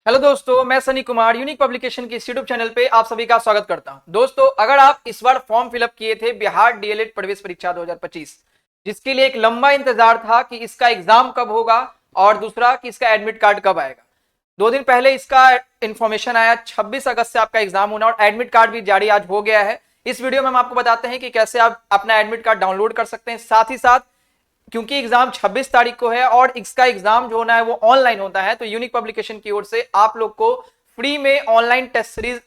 Hello दोस्तों, मैं Sunny Kumar unique publication के इस यूट्यूब चैनल पे आप सभी का स्वागत करता हूं। दोस्तों, अगर आप इस बार फॉर्म फिलअप किए थे बिहार डीएलएड प्रवेश परीक्षा 2025, जिसके लिए एक लंबा इंतजार था कि इसका एग्जाम कब होगा और दूसरा कि इसका एडमिट कार्ड कब आएगा। 2 दिन पहले इसका इंफॉर्मेशन आया, 26 अगस्त से आपका एग्जाम होना और एडमिट कार्ड भी जारी आज हो गया है। इस वीडियो में हम आपको बताते हैं कि कैसे आप अपना एडमिट कार्ड डाउनलोड कर सकते हैं। साथ ही साथ क्योंकि एग्जाम 26 तारीख को है और इसका एग्जाम जो होना है वो ऑनलाइन होता है, तो यूनिक पब्लिकेशन की ओर से आप लोग को फ्री में ऑनलाइन टेस्ट सीरीज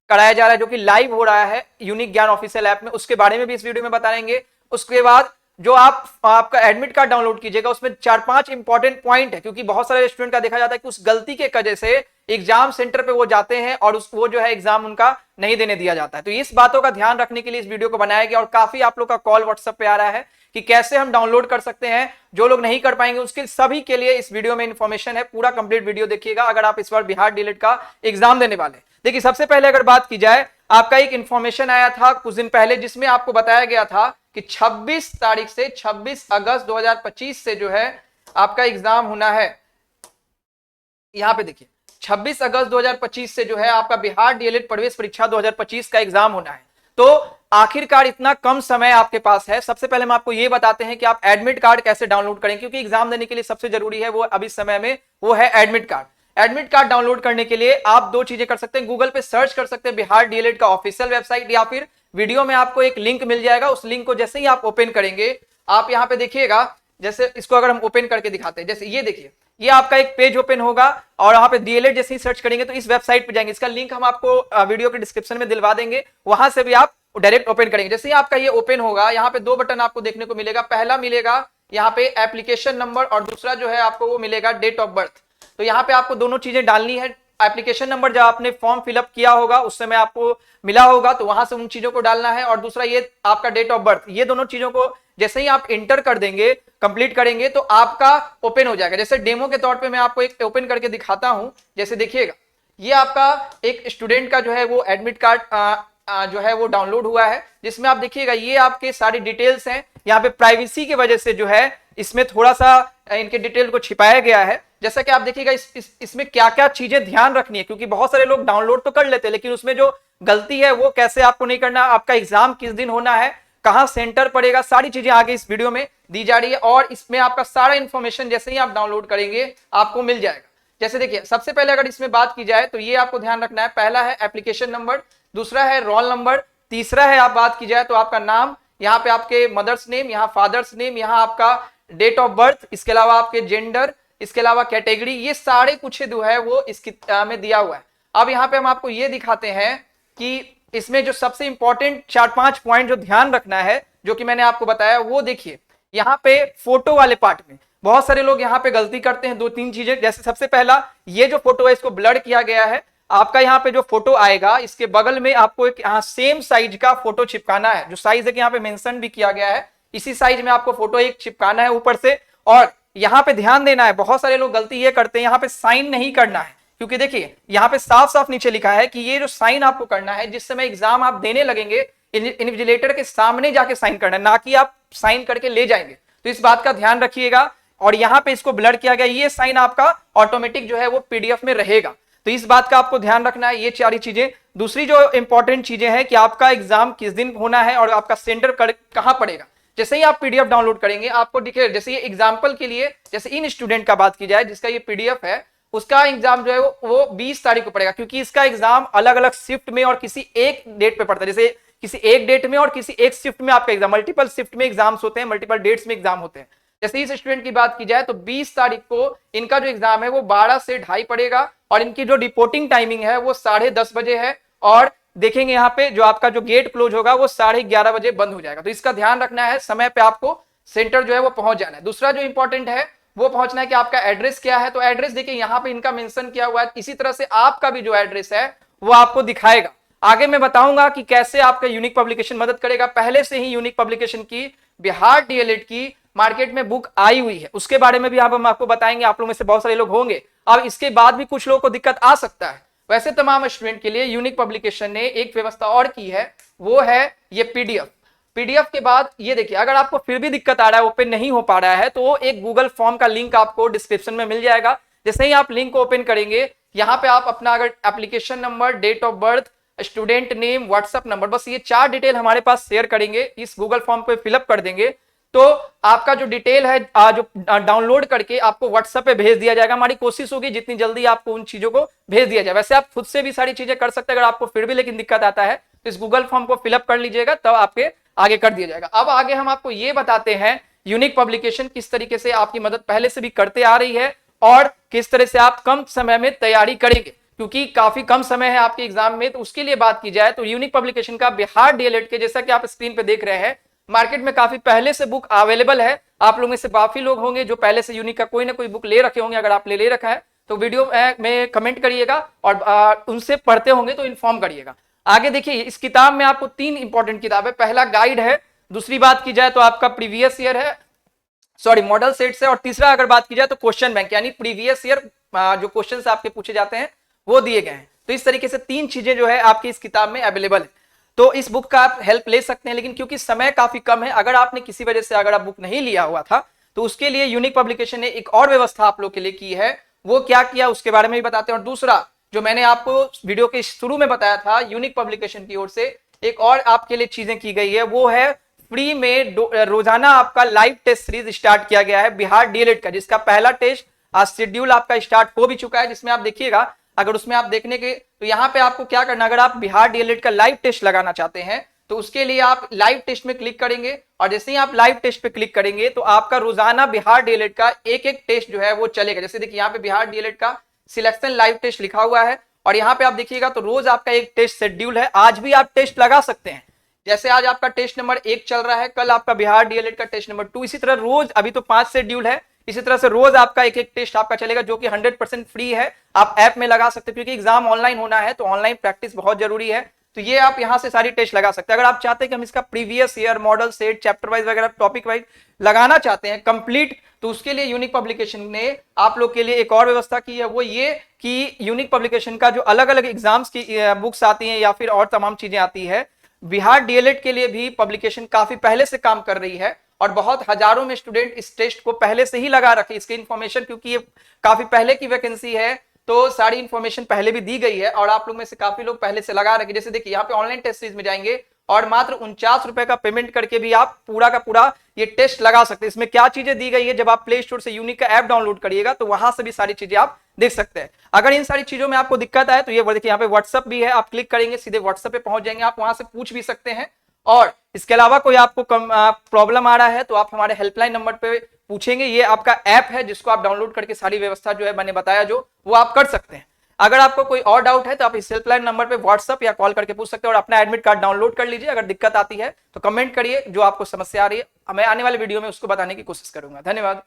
कराया जा रहा है जो कि लाइव हो रहा है यूनिक ज्ञान ऑफिशियल ऐप में। उसके बारे में भी इस वीडियो में बताएंगे। उसके बाद जो आपका एडमिट कार्ड डाउनलोड कीजिएगा उसमें 4-5 इंपॉर्टेंट पॉइंट है, क्योंकि बहुत सारे स्टूडेंट का देखा जाता है कि उस गलती के वजह से एग्जाम सेंटर पे वो जाते हैं और वो जो है एग्जाम उनका नहीं देने दिया जाता है। तो इस बातों का ध्यान रखने के लिए इस वीडियो को बनाया गया और काफी आप लोग का कॉल व्हाट्सएप पे आ रहा है कि कैसे हम डाउनलोड कर सकते हैं। जो लोग नहीं कर पाएंगे उसके सभी के लिए इस वीडियो में इंफॉर्मेशन है। पूरा कंप्लीट वीडियो देखिएगा अगर आप इस बार बिहार डीएलएड का एग्जाम देने वाले। देखिए, सबसे पहले अगर बात की जाए, आपका एक इंफॉर्मेशन आया था कुछ दिन पहले जिसमें आपको बताया गया था कि 26 तारीख से 26 अगस्त 2025 से जो है आपका एग्जाम होना है। यहां पे देखिए, 26 अगस्त 2025 से जो है आपका बिहार डीएलएड प्रवेश परीक्षा 2025 का एग्जाम होना है। तो आखिरकार इतना कम समय आपके पास है। सबसे पहले हम आपको ये बताते हैं कि आप एडमिट कार्ड कैसे डाउनलोड करें, क्योंकि एग्जाम देने के लिए सबसे जरूरी है वो अभी समय में वो है admit card. Admit card download करने के लिए आप 2 चीजें कर सकते हैं। गूगल पे सर्च कर सकते हैं बिहार डीएलएड का ऑफिशियल वेबसाइट, या फिर वीडियो में आपको एक लिंक मिल जाएगा। उस लिंक को जैसे ही आप ओपन करेंगे, आप यहाँ पे देखिएगा, जैसे इसको अगर हम ओपन करके दिखाते हैं, जैसे ये देखिए, ये आपका एक पेज ओपन होगा और यहाँ पे डीएलएड जैसे ही सर्च करेंगे तो इस वेबसाइट पे जाएंगे। इसका लिंक हम आपको वीडियो के डिस्क्रिप्शन में दिलवा देंगे, वहां से भी आप डायरेक्ट ओपन करेंगे। जैसे ही आपका ये ओपन होगा, यहाँ पे 2 बटन आपको देखने को मिलेगा। पहला मिलेगा यहाँ पे एप्लीकेशन नंबर और दूसरा जो है आपको वो मिलेगा डेट ऑफ बर्थ। तो यहाँ पे आपको दोनों चीजें डालनी है। एप्लीकेशन नंबर जब आपने फॉर्म फिलअप किया होगा उस समय आपको मिला होगा, तो वहां से उन चीजों को डालना है। और दूसरा ये आपका डेट ऑफ बर्थ, ये दोनों चीजों को जैसे ही आप इंटर कर देंगे, कंप्लीट करेंगे, तो आपका ओपन हो जाएगा। जैसे डेमो के तौर पे मैं आपको एक ओपन करके दिखाता हूं। जैसे देखिएगा, ये आपका एक स्टूडेंट का जो है वो एडमिट कार्ड जो है वो डाउनलोड हुआ है, जिसमें आप देखिएगा ये आपके सारी डिटेल्स हैं। यहाँ पे प्राइवेसी की वजह से जो है इसमें थोड़ा सा इनके डिटेल को छिपाया गया है। जैसा कि आप देखिएगा इसमें क्या क्या चीजें ध्यान रखनी है, क्योंकि बहुत सारे लोग डाउनलोड तो कर लेते हैं लेकिन उसमें जो गलती है वो कैसे आपको नहीं करना, आपका एग्जाम किस दिन होना है, कहां सेंटर पड़ेगा, सारी चीजें आगे इस वीडियो में दी जा रही है। और इसमें आपका सारा इंफॉर्मेशन जैसे ही आप डाउनलोड करेंगे आपको मिल जाएगा। जैसे देखिए, सबसे पहले अगर इसमें बात की जाए तो ये आपको ध्यान रखना है। पहला है एप्लीकेशन नंबर, दूसरा है रोल नंबर, तीसरा है आप बात की जाए तो आपका नाम, यहाँ पे आपके मदर्स नेम, यहाँ फादर्स नेम, यहाँ आपका डेट ऑफ बर्थ, इसके अलावा आपके जेंडर, इसके अलावा कैटेगरी, ये सारे कुछ जो है वो इस में दिया हुआ है। अब यहाँ पे हम आपको ये दिखाते हैं कि इसमें जो सबसे इंपॉर्टेंट 4-5 पॉइंट जो ध्यान रखना है, जो कि मैंने आपको बताया, वो देखिए। यहाँ पे फोटो वाले पार्ट में बहुत सारे लोग यहाँ पे गलती करते हैं। 2-3 चीजें, जैसे सबसे पहला ये जो फोटो है इसको ब्लर किया गया है। आपका यहाँ पे जो फोटो आएगा इसके बगल में आपको एक यहाँ सेम साइज का फोटो चिपकाना है। जो साइज है कि यहाँ पे मेंशन भी किया गया है, इसी साइज में आपको फोटो एक चिपकाना है ऊपर से। और यहाँ पे ध्यान देना है, बहुत सारे लोग गलती ये करते हैं, यहाँ पे साइन नहीं करना है, क्योंकि देखिए यहाँ पे साफ साफ नीचे लिखा है कि ये जो साइन आपको करना है जिस समय एग्जाम आप देने लगेंगे, इन्विजिलेटर के सामने जाके साइन करना है, ना कि आप साइन करके ले जाएंगे। तो इस बात का ध्यान रखिएगा। और यहाँ पे इसको ब्लर किया गया, ये साइन आपका ऑटोमेटिक जो है वो पीडीएफ में रहेगा, तो इस बात का आपको ध्यान रखना है। ये सारी चीजें। दूसरी जो इंपॉर्टेंट चीजें हैं कि आपका एग्जाम किस दिन होना है और आपका सेंटर कहां पड़ेगा। जैसे ही आप पीडीएफ डाउनलोड करेंगे आपको दिखे, जैसे ये एग्जाम्पल के लिए, जैसे इन स्टूडेंट का बात की जाए जिसका ये पीडीएफ है, उसका एग्जाम जो है वो 20 तारीख को पड़ेगा, क्योंकि इसका एग्जाम अलग अलग शिफ्ट में और किसी एक डेट पे पड़ता है। जैसे किसी एक डेट में और किसी एक शिफ्ट में आपका एग्जाम, मल्टीपल शिफ्ट में एग्जाम्स होते हैं, मल्टीपल डेट्स में एग्जाम होते हैं। जैसे इस स्टूडेंट की बात की जाए तो 20 तारीख को इनका जो एग्जाम है वो 12 से 2:30 पड़ेगा और इनकी जो रिपोर्टिंग टाइमिंग है वो 10:30 बजे है। और देखेंगे यहाँ पे जो आपका जो गेट क्लोज होगा वो 11:30 बजे बंद हो जाएगा। तो इसका ध्यान रखना है, समय पे आपको सेंटर जो है वो पहुंच जाना है। दूसरा जो इंपॉर्टेंट है वो पहुंचना है कि आपका एड्रेस क्या है। तो एड्रेस देखिए यहाँ पे इनका मेंशन किया हुआ है, इसी तरह से आपका भी जो एड्रेस है वो आपको दिखाएगा। आगे मैं बताऊंगा कि कैसे आपका यूनिक पब्लिकेशन मदद करेगा। पहले से ही यूनिक पब्लिकेशन की बिहार डीएलएड की मार्केट में बुक आई हुई है, उसके बारे में भी हम आपको बताएंगे। आप लोग में से बहुत सारे लोग होंगे, अब इसके बाद भी कुछ लोगों को दिक्कत आ सकता है। वैसे तमाम स्टूडेंट के लिए यूनिक पब्लिकेशन ने एक व्यवस्था और की है, वो है ये पीडीएफ। पीडीएफ के बाद ये देखिए, अगर आपको फिर भी दिक्कत आ रहा है, ओपन नहीं हो पा रहा है, तो एक गूगल फॉर्म का लिंक आपको डिस्क्रिप्शन में मिल जाएगा। जैसे ही आप लिंक को ओपन करेंगे, यहाँ पे आप अपना अगर application number, date of birth, student name, WhatsApp number, बस ये 4 डिटेल हमारे पास शेयर करेंगे, इस गूगल फॉर्म पे फिलअप कर देंगे, तो आपका जो डिटेल है जो डाउनलोड करके आपको व्हाट्सएप पे भेज दिया जाएगा। हमारी कोशिश होगी जितनी जल्दी आपको उन चीजों को भेज दिया जाए। वैसे आप खुद से भी सारी चीजें कर सकते हैं, अगर आपको फिर भी लेकिन दिक्कत आता है तो इस गूगल फॉर्म को फिलअप कर लीजिएगा, तब आपके आगे कर दिया जाएगा। अब आगे हम आपको ये बताते हैं यूनिक पब्लिकेशन किस तरीके से आपकी मदद पहले से भी करते आ रही है और किस तरह से आप कम समय में तैयारी करेंगे, क्योंकि काफी कम समय है आपके एग्जाम में। तो उसके लिए बात की जाए तो यूनिक पब्लिकेशन का बिहार डीएलएड के, जैसा कि आप स्क्रीन पे देख रहे हैं, मार्केट में काफी पहले से बुक अवेलेबल है। आप लोग में से काफी लोग होंगे जो पहले से यूनिक का कोई ना कोई बुक ले रखे होंगे। अगर आप ले रखा है तो वीडियो में कमेंट करिएगा और उनसे पढ़ते होंगे तो इन्फॉर्म करिएगा। आगे देखिए, इस किताब में आपको 3 इंपॉर्टेंट किताब है। पहला गाइड है, दूसरी बात की जाए तो आपका प्रीवियस ईयर है, सॉरी मॉडल सेट्स है, और तीसरा अगर बात की जाए तो क्वेश्चन बैंक, यानी प्रीवियस ईयर जो क्वेश्चन आपके पूछे जाते हैं वो दिए गए हैं। तो इस तरीके से 3 चीजें जो है आपकी इस किताब में अवेलेबल है। तो इस बुक का आप हेल्प ले सकते हैं, लेकिन क्योंकि समय काफी कम है, अगर आपने किसी वजह से अगर आप बुक नहीं लिया हुआ था तो उसके लिए यूनिक पब्लिकेशन ने एक और व्यवस्था आप लोग के लिए की है। वो क्या किया उसके बारे में भी बताते हैं। और दूसरा जो मैंने आपको वीडियो के शुरू में बताया था, यूनिक पब्लिकेशन की ओर से एक और आपके लिए चीजें की गई है, वो है फ्री में रोजाना आपका लाइव टेस्ट सीरीज स्टार्ट किया गया है बिहार डीएलएड का, जिसका पहला टेस्ट आज शेड्यूल आपका स्टार्ट हो भी चुका है। जिसमें आप देखिएगा, अगर उसमें आप देखने के तो यहाँ पे आपको क्या करना, अगर आप बिहार डीएलएड का लाइव टेस्ट लगाना चाहते हैं तो उसके लिए आप लाइव टेस्ट में क्लिक करेंगे, और जैसे ही आप लाइव टेस्ट पे क्लिक करेंगे तो आपका रोजाना बिहार डीएलएड का एक एक टेस्ट जो है वो चलेगा। जैसे देखिए यहाँ पे बिहार डीएलएड का सिलेक्शन लाइव टेस्ट लिखा हुआ है, और यहाँ पे आप देखिएगा तो रोज आपका एक टेस्ट शेड्यूल है। आज भी आप टेस्ट लगा सकते हैं, जैसे आज आपका टेस्ट नंबर 1 चल रहा है, कल आपका बिहार डीएलएड का टेस्ट नंबर 2, इसी तरह रोज, अभी तो 5 शेड्यूल है, इसी तरह से रोज आपका एक एक टेस्ट आपका चलेगा, जो कि 100% फ्री है। आप ऐप में लगा सकते हैं, क्योंकि एग्जाम ऑनलाइन होना है तो ऑनलाइन प्रैक्टिस बहुत जरूरी है। तो ये आप यहां से सारी टेस्ट लगा सकते हैं। अगर आप चाहते हैं कि हम इसका previous year, model set, chapter wise वगैरह टॉपिक वाइज लगाना चाहते हैं कंप्लीट, तो उसके लिए यूनिक पब्लिकेशन ने आप लोग के लिए एक और व्यवस्था की है। वो ये कि यूनिक पब्लिकेशन का जो अलग अलग एग्जाम्स की बुक्स आती हैं या फिर और तमाम चीजें आती है, बिहार डीएलएड के लिए भी पब्लिकेशन काफी पहले से काम कर रही है, और बहुत हजारों में स्टूडेंट इस टेस्ट को पहले से ही लगा रखे। इसकी इंफॉर्मेशन, क्योंकि ये काफी पहले की वैकेंसी है, तो सारी इंफॉर्मेशन पहले भी दी गई है, और आप लोग में से काफी लोग पहले से लगा रखे। जैसे देखिए यहाँ पे ऑनलाइन टेस्ट सीरीज में जाएंगे और मात्र 49 रुपए का पेमेंट करके भी आप पूरा का पूरा ये टेस्ट लगा सकते हैं। इसमें क्या चीजें दी गई है, जब आप प्ले स्टोर से यूनिक का ऐप डाउनलोड करिएगा तो वहां से भी सारी चीजें आप देख सकते हैं। अगर इन सारी चीजों में आपको दिक्कत आए तो ये देखिए यहाँ पे व्हाट्सएप भी है, आप क्लिक करेंगे सीधे व्हाट्सएप पे पहुंच जाएंगे, आप वहां से पूछ भी सकते हैं। और इसके अलावा कोई आपको प्रॉब्लम आ रहा है तो आप हमारे हेल्पलाइन नंबर पे पूछेंगे। ये आपका ऐप है जिसको आप डाउनलोड करके सारी व्यवस्था जो है मैंने बताया जो वो आप कर सकते हैं। अगर आपको कोई और डाउट है तो आप इस हेल्पलाइन नंबर पे व्हाट्सएप या कॉल करके पूछ सकते हैं, और अपना एडमिट कार्ड डाउनलोड कर लीजिए। अगर दिक्कत आती है तो कमेंट करिए, जो आपको समस्या आ रही है मैं आने वाले वीडियो में उसको बताने की कोशिश करूंगा। धन्यवाद।